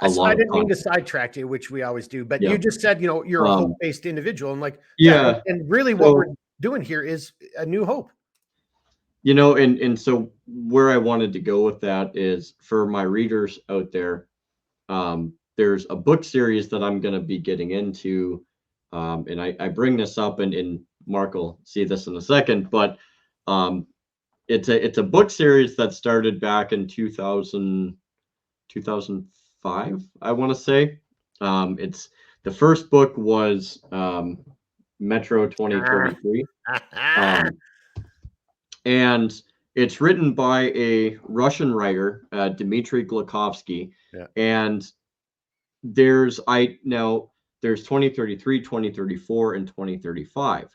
lot. I didn't mean to sidetrack you, which we always do, but you just said, you're a hope-based individual, and and really what we're doing here is a new hope. And so where I wanted to go with that is, for my readers out there, there's a book series that I'm going to be getting into, and I bring this up, and Mark will see this in a second, but it's a book series that started back in 2005, I want to say. It's the first book was Metro 2033. And it's written by a Russian writer, Dmitry Glukhovsky. Yeah. And there's 2033, 2034, and 2035.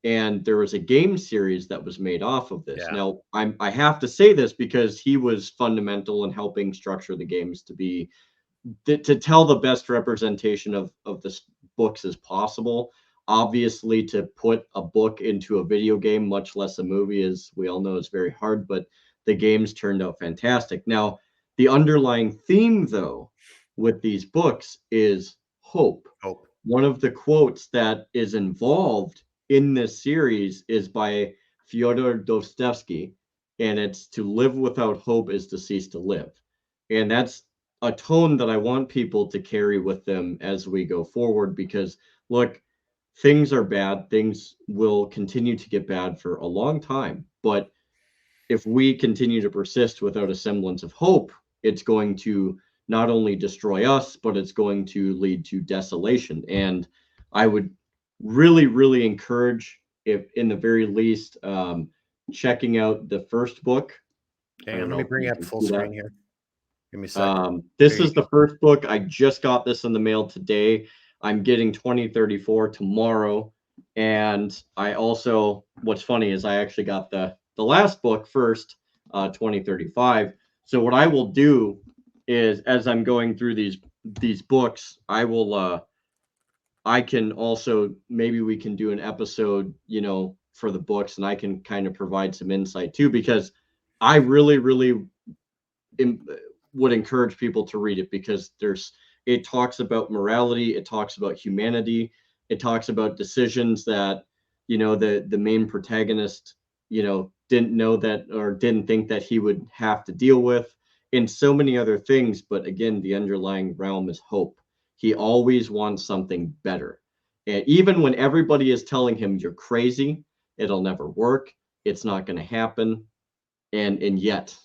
And there was a game series that was made off of this. Yeah. Now, I have to say this because he was fundamental in helping structure the games to tell the best representation of the books as possible. Obviously, to put a book into a video game, much less a movie, as we all know, is very hard, but the games turned out fantastic. Now, the underlying theme, though, with these books is hope. Hope. One of the quotes that is involved in this series is by Fyodor Dostoevsky, and it's, "To live without hope is to cease to live." And that's a tone that I want people to carry with them as we go forward, because, look, things are bad. Things will continue to get bad for a long time. But if we continue to persist without a semblance of hope, it's going to not only destroy us, but it's going to lead to desolation. And I would really, really encourage, if in the very least, checking out the first book. Let me bring up full screen here. Give me a second. This is the first book. I just got this in the mail today. I'm getting 2034 tomorrow. And I also, what's funny is I actually got the last book first, 2035. So what I will do is, as I'm going through these books, I can also, maybe we can do an episode, for the books, and I can kind of provide some insight too, because I really, really would encourage people to read it, because it talks about morality, it talks about humanity, it talks about decisions that, the main protagonist, didn't know that, or didn't think that he would have to deal with, and so many other things. But again, the underlying realm is hope. He always wants something better. And even when everybody is telling him, "You're crazy, it'll never work, it's not going to happen," and yet,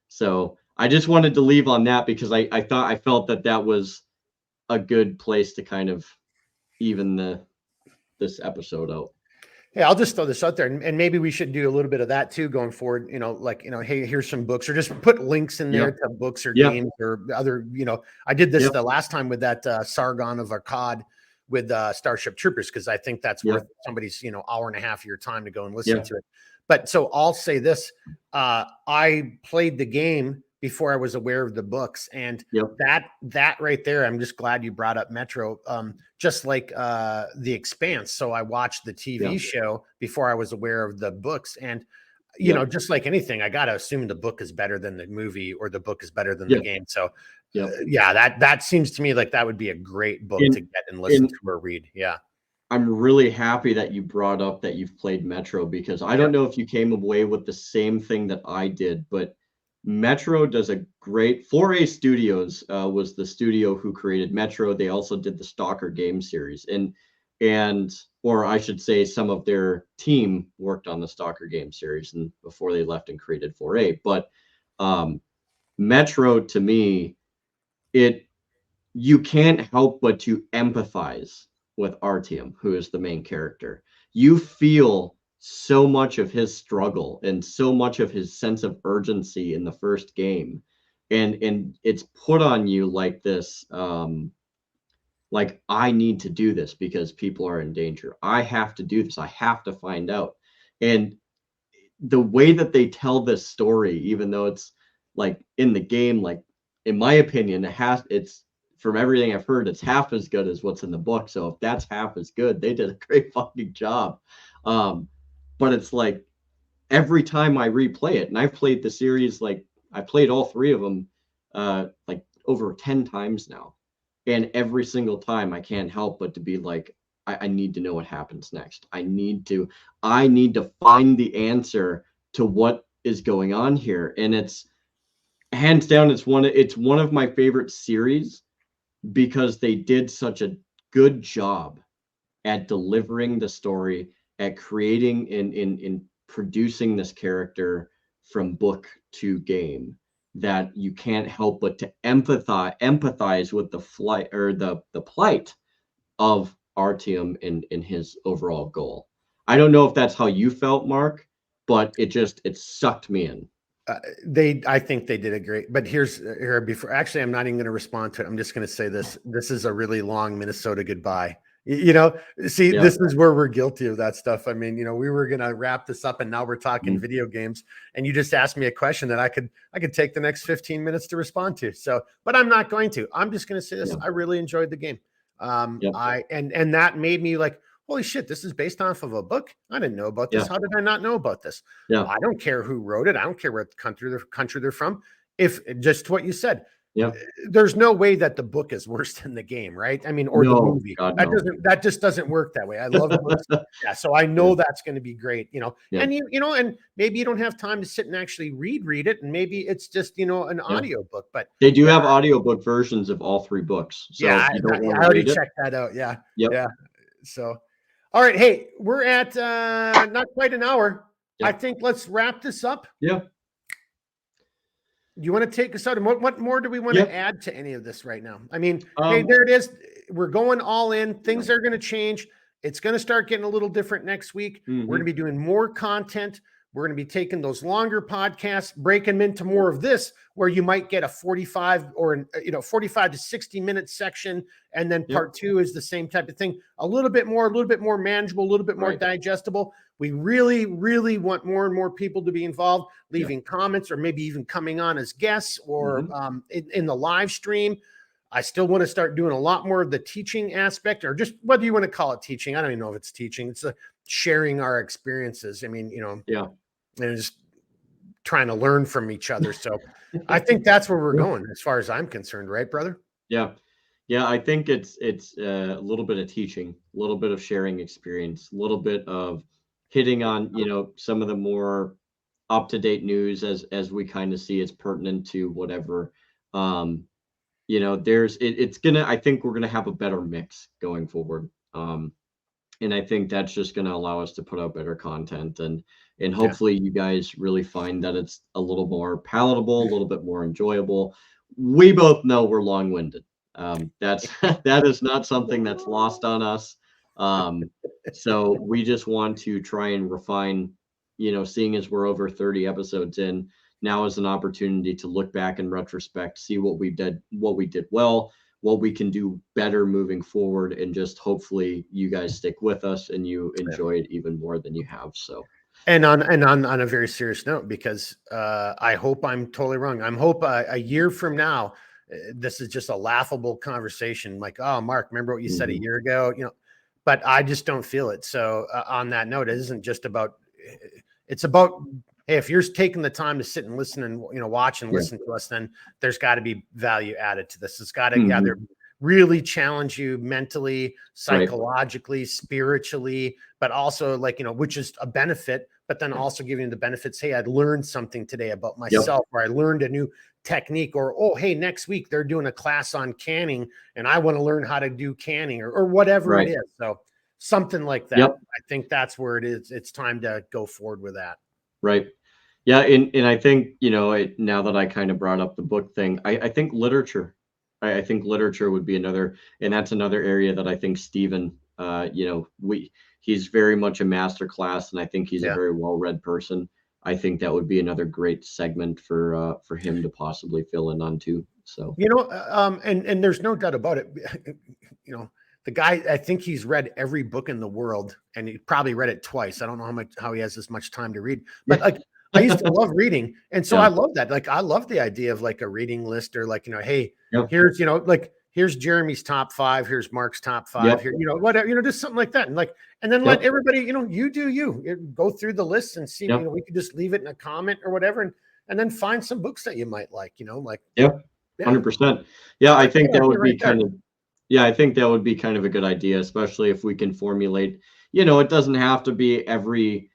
so I just wanted to leave on that because I felt that was a good place to kind of even this episode out. Yeah, I'll just throw this out there, and maybe we should do a little bit of that too going forward. Hey, here's some books, or just put links in there to books or games or other. I did this the last time with that Sargon of Akkad with Starship Troopers, because I think that's worth somebody's hour and a half of your time to go and listen to it. But so I'll say this: I played the game before I was aware of the books, and that right there, I'm just glad you brought up Metro. Just like The Expanse. So I watched the TV show before I was aware of the books. And, just like anything, I got to assume the book is better than the movie, or the book is better than the game. So that seems to me like that would be a great book to get and listen to or read. Yeah. I'm really happy that you brought up that you've played Metro, because I don't know if you came away with the same thing that I did, but Metro does a great. 4A Studios was the studio who created Metro. They also did the Stalker game series, or I should say, some of their team worked on the Stalker game series, and before they left and created 4A. But Metro, to me, you can't help but to empathize with Artyom, who is the main character. You feel so much of his struggle and so much of his sense of urgency in the first game, and it's put on you like this, like, I need to do this because people are in danger. I have to do this. I have to find out. And the way that they tell this story, even though it's like in the game, like, in my opinion, it's from everything I've heard, it's half as good as what's in the book. So if that's half as good, they did a great fucking job. But it's like every time I replay it, and I've played the series, like I played all three of them like over 10 times now. And every single time I can't help but to be like, I need to know what happens next. I need to find the answer to what is going on here. And it's hands down, it's one of my favorite series, because they did such a good job at delivering the story, at creating in producing this character from book to game, that you can't help but to empathize with the plight of Artyom in his overall goal. I don't know if that's how you felt, Mark, but it sucked me in. I think they did a great, but before, actually, I'm not even going to respond to it. I'm just going to say this is a really long Minnesota goodbye. This is where we're guilty of that stuff. I mean, we were going to wrap this up, and now we're talking video games, and you just asked me a question that I could take the next 15 minutes to respond to. So, but I'm not going to. I'm just going to say this. I really enjoyed the game. And that made me like, holy shit, this is based off of a book. I didn't know about this. How did I not know about this? I don't care who wrote it. I don't care what country they're from. If just what you said, there's no way that the book is worse than the game, right? I mean, or the movie. That just doesn't work that way. I love books. So I know that's going to be great, and and maybe you don't have time to sit and actually read it, and maybe it's just an audio book, but they do have audiobook versions of all three books. So I already checked that out. So all right, hey, we're at not quite an hour. I think let's wrap this up. Do you want to take us out? And what more do we want to add to any of this right now? I mean, hey, there it is. We're going all in. Things are going to change. It's going to start getting a little different next week. We're going to be doing more content. We're going to be taking those longer podcasts, breaking them into more of this, where you might get a 45 to 60 minute section. And then part two is the same type of thing. A little bit more manageable, a little bit more digestible. We really, really want more and more people to be involved, leaving comments, or maybe even coming on as guests, or in the live stream. I still want to start doing a lot more of the teaching aspect, or just whether you want to call it teaching. I don't even know if it's teaching. It's sharing our experiences. I mean, and just trying to learn from each other. So I think that's where we're going as far as I'm concerned. Right, brother? Yeah. I think it's a little bit of teaching, a little bit of sharing experience, a little bit of hitting on, some of the more up-to-date news as we kind of see it's pertinent to whatever. I think we're going to have a better mix going forward. And I think that's just going to allow us to put out better content, and hopefully you guys really find that it's a little more palatable, a little bit more enjoyable. We both know we're long-winded. That's that is not something that's lost on us. So we just want to try and refine, seeing as we're over 30 episodes in, now is an opportunity to look back in retrospect, see what we did well, what we can do better moving forward, and just hopefully you guys stick with us and you enjoy it even more than you have. So, and on a very serious note, because I hope I'm totally wrong. I'm hope a year from now, this is just a laughable conversation. Like, oh, Mark, remember what you said a year ago? But I just don't feel it. So on that note, it isn't just about. It's about, hey, if you're taking the time to sit and listen and watch and listen to us, then there's got to be value added to this. It's got to either really challenge you mentally, psychologically, spiritually, but also which is a benefit, but then also giving you the benefits. Hey, I learned something today about myself, or I learned a new technique, or, oh, hey, next week they're doing a class on canning and I want to learn how to do canning, or whatever it is. So something like that. I think that's where it is. It's time to go forward with that. Right. Yeah. And I think, now that I kind of brought up the book thing, I think literature, I think literature would be another, and that's another area that I think Stephen, he's very much a master class, and I think he's a very well-read person. I think that would be another great segment for him to possibly fill in on too. So, and there's no doubt about it. The guy, I think he's read every book in the world, and he probably read it twice. I don't know how he has this much time to read, but I used to love reading. And so I love that. I love the idea of a reading list, or hey, here's, here's Jeremy's top 5. Here's Mark's top 5 here, whatever, just something like that. And then let everybody, you do you go through the list and see, we could just leave it in a comment or whatever. And then find some books that you might like, 100%. Yeah. I think that would be I think that would be kind of a good idea, especially if we can formulate, it doesn't have to be every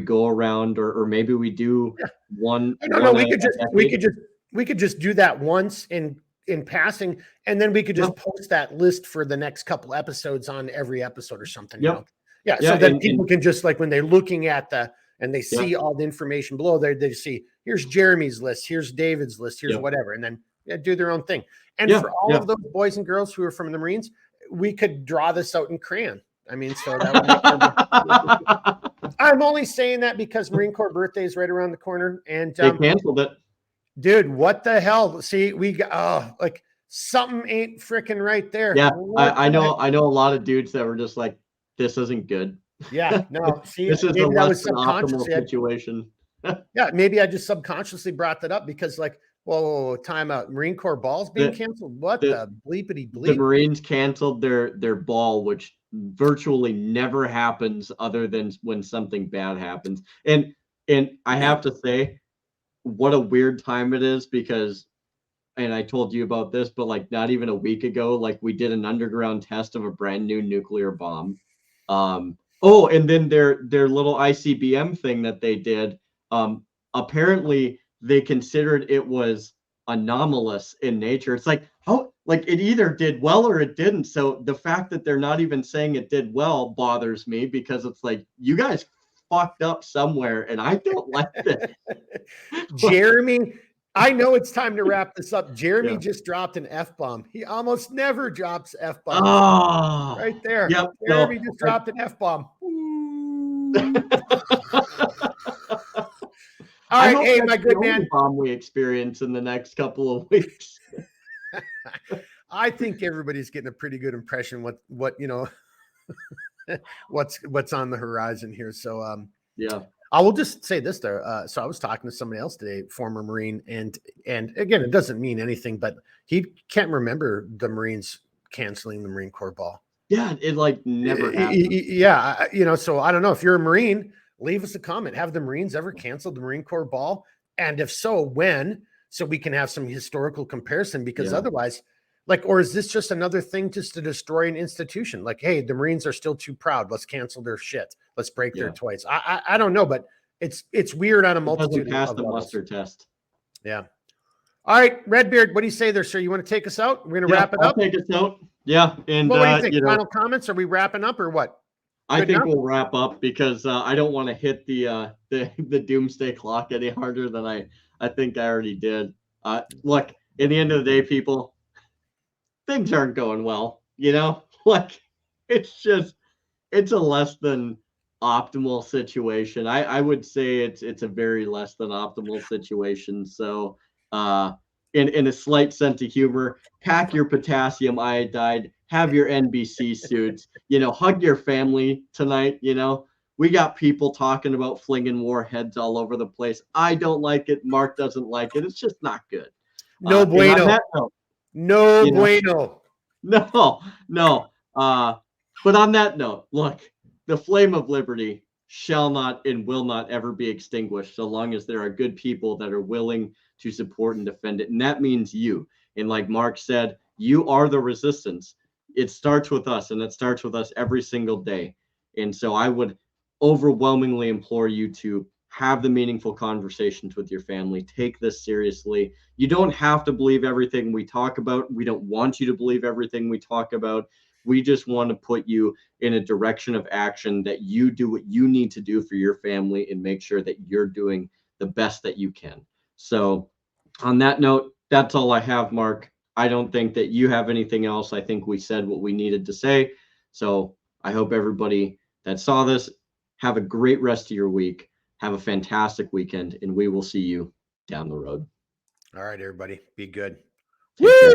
go around, or maybe we do one. No, we could just do that once in passing, and then we could just post that list for the next couple episodes on every episode or something. So that people can just when they're looking at and they see all the information below there, they see, here's Jeremy's list, here's David's list, here's whatever, and then do their own thing. And for all of those boys and girls who are from the Marines, we could draw this out in crayon. I mean, so that would make I'm only saying that because Marine Corps birthday is right around the corner, and they canceled it. Dude, what the hell? See, we got something ain't freaking right there. Yeah, I know a lot of dudes that were just like, this isn't good. Yeah, no, see, this is a less than optimal situation. Yeah, maybe I just subconsciously brought that up because whoa, time out. Marine Corps balls being canceled? What the bleepity bleep? The Marines canceled their ball, which virtually never happens other than when something bad happens. And I have to say, what a weird time it is, because, and I told you about this, but not even a week ago, we did an underground test of a brand new nuclear bomb. And then their little ICBM thing that they did, apparently they considered it was anomalous in nature. It's how it either did well or it didn't. So the fact that they're not even saying it did well bothers me, because it's you guys fucked up somewhere, and I don't like this. Jeremy, I know it's time to wrap this up. Jeremy just dropped an F-bomb. He almost never drops F-bombs. Oh, right there. Yep, Jeremy just dropped an F-bomb. All right, hey, my good man. Bomb we experience in the next couple of weeks. I think everybody's getting a pretty good impression what what's on the horizon here. So I will just say this there. So I was talking to somebody else today, former Marine, and again, it doesn't mean anything, but he can't remember the Marines canceling the Marine Corps ball. Yeah, it never happened. Yeah, so I don't know if you're a Marine. Leave us a comment. Have the Marines ever canceled the Marine Corps ball? And if so, when? So we can have some historical comparison, because otherwise, or is this just another thing just to destroy an institution? Hey, the Marines are still too proud. Let's cancel their shit. Let's break their toys. I don't know, but it's weird on a multitude. It doesn't pass the muster test. Yeah. All right, Redbeard, what do you say there, sir? You want to take us out? We're going to wrap it up. I'll take us out. Yeah. And what do you think? Final comments? Are we wrapping up or what? I Good think enough? we'll wrap up because I don't want to hit the doomsday clock any harder than I think I already did. Look, in the end of the day, people, things aren't going well. You know, like it's just it's a less than optimal situation. I would say it's a very less than optimal situation. So in a slight sense of humor, pack your potassium iodide, have your NBC suits, hug your family tonight, We got people talking about flinging warheads all over the place. I don't like it. Mark doesn't like it. It's just not good. No And on bueno. that note, No bueno. no. But on that note, look, the flame of liberty shall not and will not ever be extinguished so long as there are good people that are willing to support and defend it. And that means you. And like Mark said, you are the resistance. It starts with us, and it starts with us every single day. And so I would overwhelmingly implore you to have the meaningful conversations with your family. Take this seriously. You don't have to believe everything we talk about. We don't want you to believe everything we talk about. We just want to put you in a direction of action that you do what you need to do for your family and make sure that you're doing the best that you can. So, on that note, that's all I have, Mark. I don't think that you have anything else. I think we said what we needed to say. So, I hope everybody that saw this have a great rest of your week. Have a fantastic weekend, and we will see you down the road. All right, everybody. Be good. Take care.